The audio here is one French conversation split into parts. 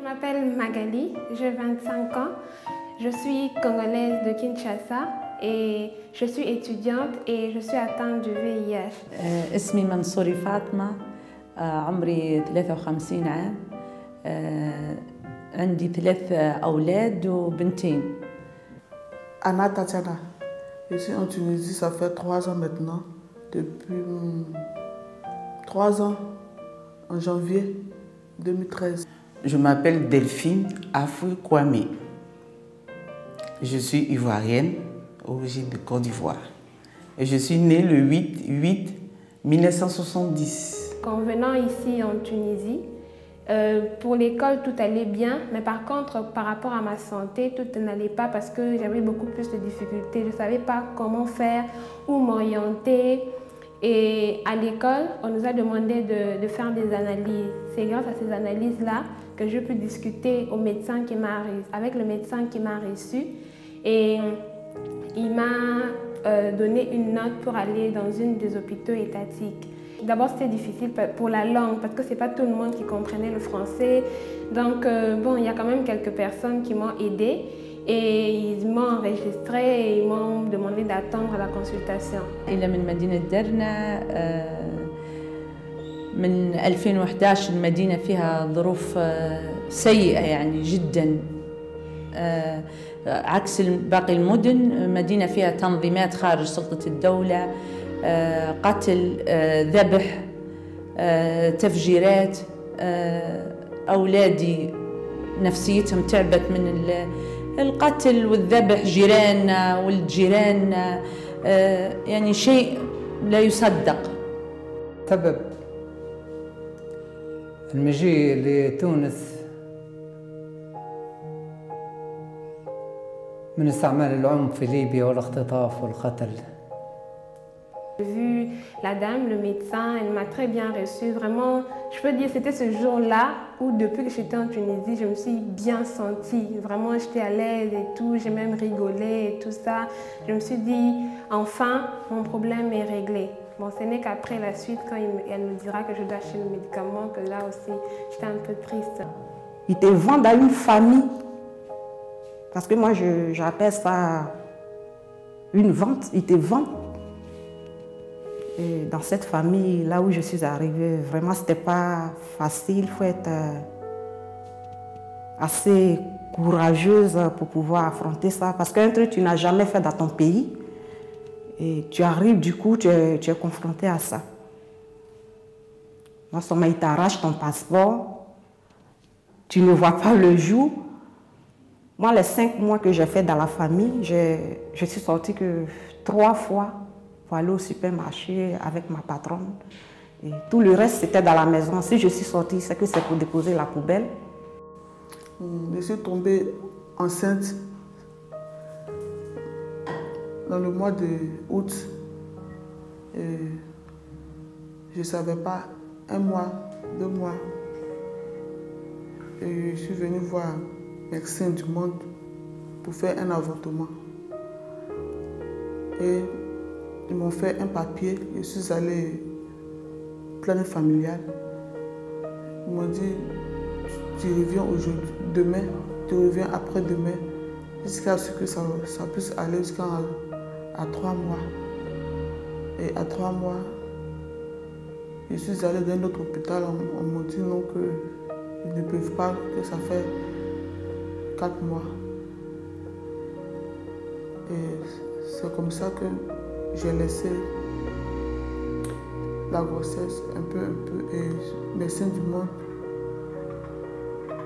Je m'appelle Magali, j'ai 25 ans. Je suis congolaise de Kinshasa et je suis étudiante et je suis atteinte du VIH. اسمي منصوري فاطمة، عمري 53 عام، عندي 3 أولاد وبنتين. Anna Tatiana, je suis en Tunisie, ça fait 3 ans maintenant, depuis 3 ans, en janvier 2013. Je m'appelle Delphine Afou Kwame. Je suis ivoirienne, origine de Côte d'Ivoire. Et je suis née le 8/8/1970. En venant ici en Tunisie, pour l'école, tout allait bien, mais par contre, par rapport à ma santé, tout n'allait pas parce que j'avais beaucoup plus de difficultés. Je ne savais pas comment faire, où m'orienter. Et à l'école, on nous a demandé de faire des analyses. C'est grâce à ces analyses-là que je peux discuter avec le médecin qui m'a reçu. Et il m'a donné une note pour aller dans une des hôpitaux étatiques. D'abord, c'était difficile pour la langue parce que ce n'est pas tout le monde qui comprenait le français. Donc, bon, il y a quand même quelques personnes qui m'ont aidée et ils m'ont enregistré et ils m'ont demandé d'attendre la consultation. إلى من مدينة درنا من 2011 المدينة فيها ظروف سيئة يعني جدا، عكس باقي المدن. مدينة فيها تنظيمات خارج سلطة الدولة، قتل، ذبح، تفجيرات. أولادي نفسيتهم تعبت من القتل والذبح، جيراننا ولد جيراننا، يعني شيء لا يصدق. سبب المجيء لتونس من استعمال العنف في ليبيا والاختطاف والقتل. J'ai vu la dame, le médecin, elle m'a très bien reçue. Vraiment, je peux dire que c'était ce jour-là où depuis que j'étais en Tunisie, je me suis bien sentie. Vraiment, j'étais à l'aise et tout, j'ai même rigolé et tout ça. Je me suis dit, enfin, mon problème est réglé. Bon, ce n'est qu'après la suite, quand elle me dira que je dois acheter le médicament, que là aussi, j'étais un peu triste. Ils te vendent à une famille. Parce que moi, j'appelle ça une vente. Ils te vendent. Et dans cette famille, là où je suis arrivée, vraiment, ce n'était pas facile. Il faut être assez courageuse pour pouvoir affronter ça. Parce qu'un truc que tu n'as jamais fait dans ton pays, et tu arrives, du coup, tu es confronté à ça. Non seulement ils t'arrachent ton passeport, tu ne vois pas le jour. Moi, les 5 mois que j'ai fait dans la famille, je suis sortie que 3 fois pour aller au supermarché avec ma patronne. Et tout le reste, c'était dans la maison. Si je suis sortie, c'est que c'est pour déposer la poubelle. Je suis tombée enceinte dans le mois d'août. Et je ne savais pas, 1 mois, 2 mois. Et je suis venue voir Médecins du Monde pour faire un avortement. Et ils m'ont fait un papier. Je suis allée planning familial. Ils m'ont dit, tu reviens aujourd'hui, demain, tu reviens après-demain, jusqu'à ce que ça puisse aller jusqu'à 3 mois. Et à 3 mois, je suis allée dans un autre hôpital. On m'a dit non, qu'ils ne peuvent pas, que ça fait 4 mois. Et c'est comme ça que j'ai laissé la grossesse un peu, et les médecins du monde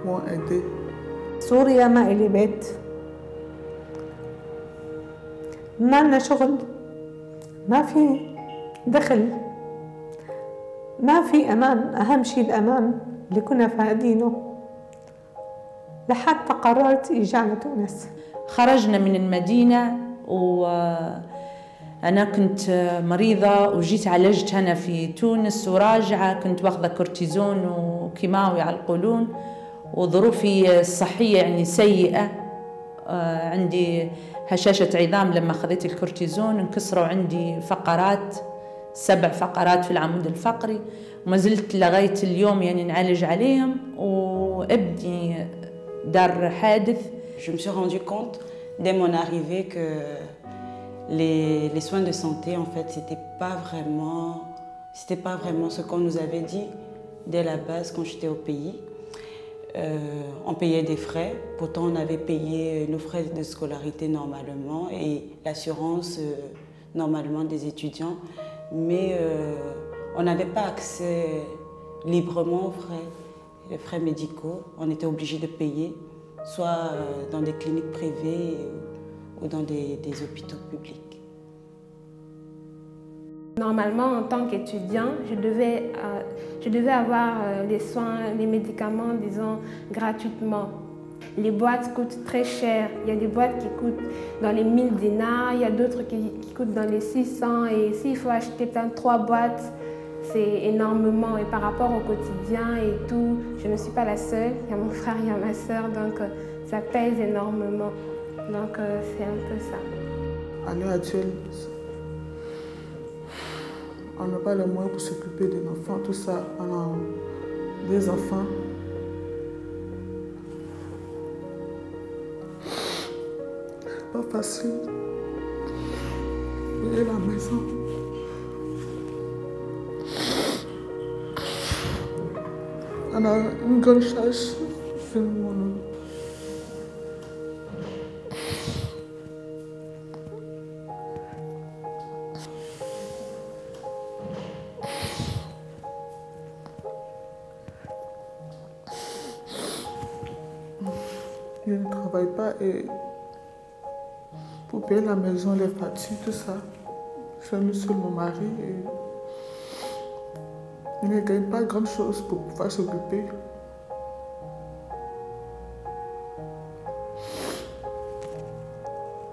m'ont aidé. سوريا ما إلي بيت، ما لنا شغل، ما في دخل، ما في أمان. أهم شيء الأمان اللي كنا فاقدينه لحتى قررت إجي على تونس. خرجنا من المدينة وأنا كنت مريضة وجيت عالجت هنا في تونس وراجعة. كنت واخذة كورتيزون وكيماوي على القولون وظروفي الصحية يعني سيئة. عندي هشاشة عظام لما أخذت الكورتيزون، انكسروا عندي فقرات 7 فقرات في العمود الفقري، وما زلت لغاية اليوم يعني نعالج عليهم. وابني دار حادث. Je me suis rendu compte dès mon arrivée que les soins de santé, en fait, c'était pas vraiment ce qu'on nous avait dit dès la base quand j'étais au pays. On payait des frais, pourtant on avait payé nos frais de scolarité normalement et l'assurance normalement des étudiants, mais on n'avait pas accès librement aux frais, les frais médicaux. On était obligé de payer, soit dans des cliniques privées ou dans des hôpitaux publics. Normalement, en tant qu'étudiant, je devais avoir les soins, les médicaments, disons, gratuitement. Les boîtes coûtent très cher. Il y a des boîtes qui coûtent dans les 1000 dinars, il y a d'autres qui coûtent dans les 600. Et s'il faut acheter 3 boîtes, c'est énormément. Et par rapport au quotidien et tout, je ne suis pas la seule. Il y a mon frère, il y a ma soeur, donc ça pèse énormément. Donc c'est un peu ça. À l'heure actuelle, on n'a pas les moyens pour s'occuper des enfants, tout ça. On a des enfants. C'est pas facile. Et la maison. On a une grande charge sur mon nom. Je ne travaille pas et pour payer la maison, les factures, tout ça, je suis seul mon mari et il ne gagne pas grand chose pour pouvoir s'occuper.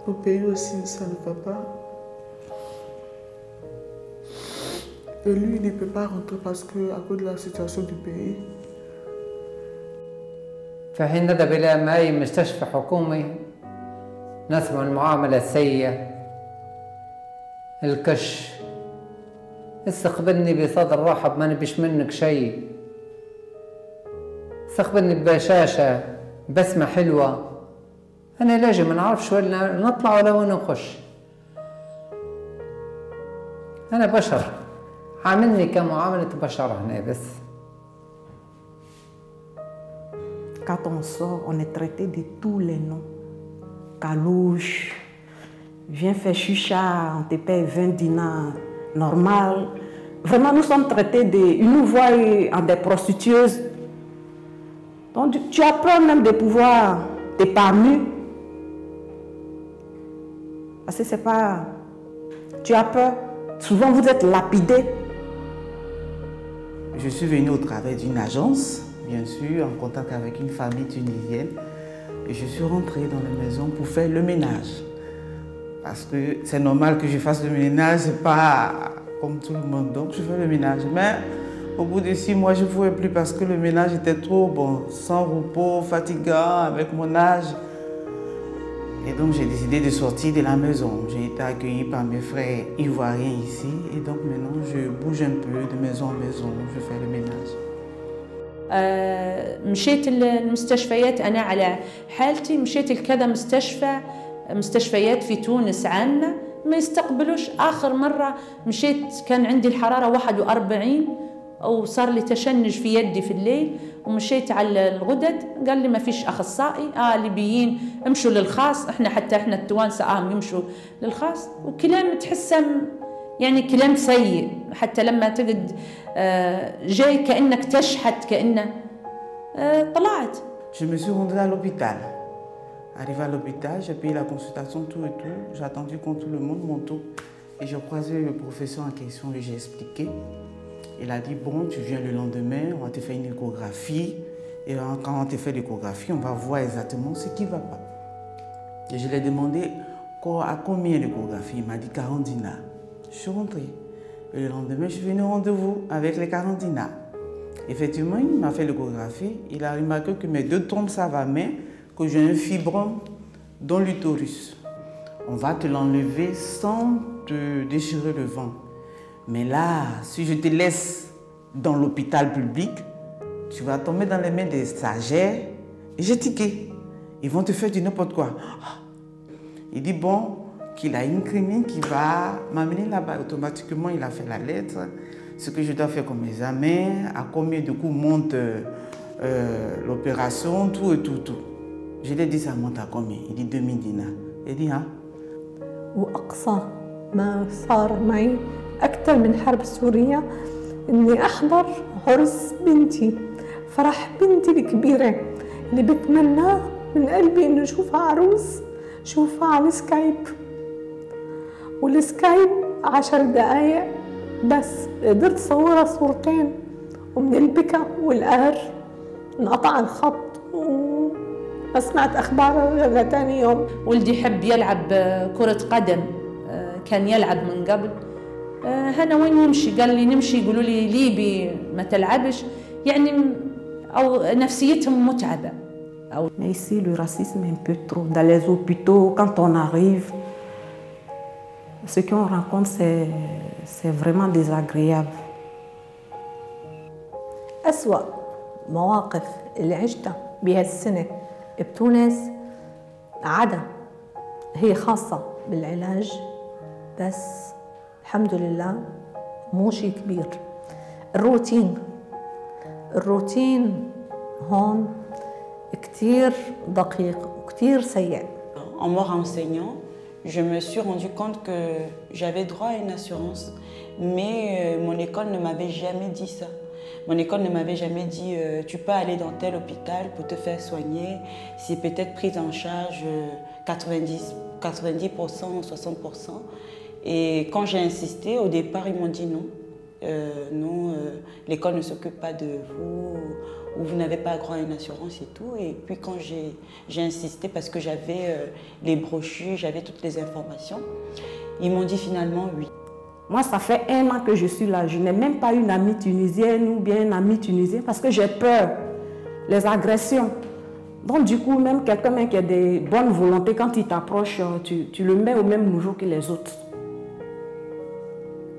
Pour payer aussi, ça ne va pas. Et lui, il ne peut pas rentrer parce que à cause de la situation du pays. في حين نذهب إلى أي مستشفى حكومي نسمع المعاملة السيئة، الكش، استقبلني بصدر رحب ما نبيش منك شيء، استقبلني ببشاشة بسمة حلوة. أنا لاجي ما نعرفش وين نطلع ولا وين نخش. أنا بشر، عاملني كمعاملة بشر هنا بس. Quand on sort, on est traité de tous les noms. Kalouche, viens faire chucha, on te paye 20 dinars, normal. Vraiment, nous sommes traités de... Ils nous voient en des prostitueuses. Donc, tu as peur même de pouvoir t'épargner. Parce que c'est pas... Tu as peur. Souvent, vous êtes lapidés. Je suis venue au travail d'une agence, bien sûr, en contact avec une famille tunisienne. Et je suis rentrée dans la maison pour faire le ménage. Parce que c'est normal que je fasse le ménage, c'est pas comme tout le monde. Donc je fais le ménage. Mais au bout de 6 mois, je ne pouvais plus parce que le ménage était trop bon, sans repos, fatigant, avec mon âge. Et donc j'ai décidé de sortir de la maison. J'ai été accueillie par mes frères ivoiriens ici. Et donc maintenant, je bouge un peu de maison en maison, je fais le ménage. مشيت المستشفيات أنا على حالتي، مشيت لكذا مستشفيات في تونس عامة ما يستقبلوش. آخر مرة مشيت كان عندي الحرارة 41 وصار لي تشنج في يدي في الليل، ومشيت على الغدد قال لي ما فيش أخصائي، ليبيين امشوا للخاص، احنا التوانسة يمشوا للخاص، وكلام تحسه يعني كلام سيء. حتى لما تقعد جاي كأنك تشحت كأنه طلعت. Je me suis rendue à l'hôpital. Arrivée à l'hôpital, j'ai payé la consultation, tout et tout. J'ai attendu comme tout le monde mon tour. Et j'ai croisé le professeur en question et j'ai expliqué. Il a dit, bon, tu viens le lendemain, on va te faire une échographie. Et quand on te fait l'échographie, on va voir exactement ce qui ne va pas. Et je lui ai demandé à combien l'échographie. Il m'a dit 40 dinars. Je suis rentrée. Et le lendemain, je suis venue au rendez-vous avec les 40 dinars. Effectivement, il m'a fait l'échographie. Il a remarqué que mes 2 trompes, ça va, mais que j'ai un fibrome dans l'utérus. On va te l'enlever sans te déchirer le ventre. Mais là, si je te laisse dans l'hôpital public, tu vas tomber dans les mains des stagiaires et j'ai tiqué. Ils vont te faire du n'importe quoi. Il dit bon, qu'il a une clinique qui va m'amener là-bas. Automatiquement, il a fait la lettre, ce que je dois faire comme examen, à combien de coûts monte l'opération, tout et tout, tout. Je lui ai dit ça monte à combien? Il dit 2000 dinars. Il dit hein? وأقصى ما صار معي أكثر من حرب سوريا إني أحضر عرس بنتي، فرح بنتي الكبيرة اللي بتمناه من قلبي إنه أشوفها عروس، شوفها على السكايب. والسكايب 10 دقايق بس قدرت صورها صورتين، ومن البكا والقهر انقطع الخط وما سمعت أخبارها غير ثاني يوم. ولدي يحب يلعب كرة قدم، كان يلعب من قبل. هنا وين نمشي؟ قال لي نمشي، يقولوا لي ليبي ما تلعبش، يعني أو نفسيتهم متعبة. Mais ici, le racisme est un peu trop. Dans les hôpitaux, quand on arrive, ce qu'on rencontre, c'est vraiment désagréable. أسوأ مواقف اللي عشتها بهالسنة بتونس عدا هي خاصة بالعلاج، بس الحمد لله مو شيء كبير. الروتين هون كتير دقيق وكتير سيء. En me renseignant, je me suis rendu compte que j'avais droit à une assurance, mais mon école ne m'avait jamais dit ça. Mon école ne m'avait jamais dit tu peux aller dans tel hôpital pour te faire soigner, c'est peut-être prise en charge 90% ou 60%. Et quand j'ai insisté, au départ, ils m'ont dit non. Non, l'école ne s'occupe pas de vous, ou vous n'avez pas droit à une assurance et tout. Et puis quand j'ai insisté parce que j'avais les brochures, j'avais toutes les informations, ils m'ont dit finalement oui. Moi, ça fait 1 an que je suis là. Je n'ai même pas une amie tunisienne ou bien un ami tunisien parce que j'ai peur, les agressions. Donc du coup, même quelqu'un qui a des bonnes volontés, quand il t'approche, tu le mets au même niveau que les autres.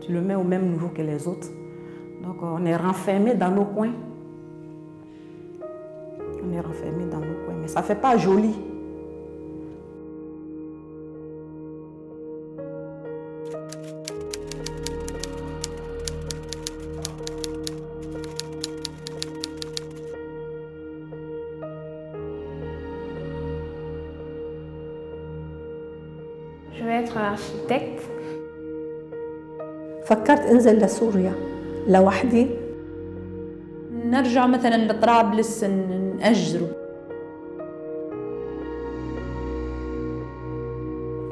Tu le mets au même niveau que les autres. Donc on est renfermés dans nos coins. On est renfermés dans nos coins, mais ça ne fait pas joli. Je vais être architecte. فكرت انزل لسوريا لوحدي. نرجع مثلا لطرابلس نأجروا.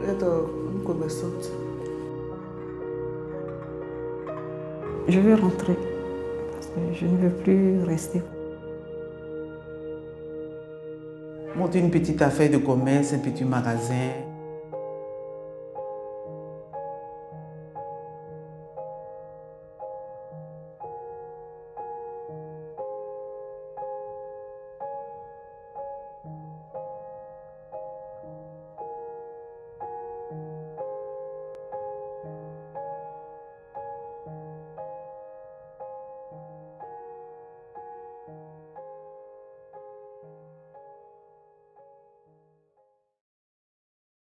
Être une commerçante. Je veux rentrer parce que je ne veux plus rester. Monter une petite affaire de commerce, un petit magasin.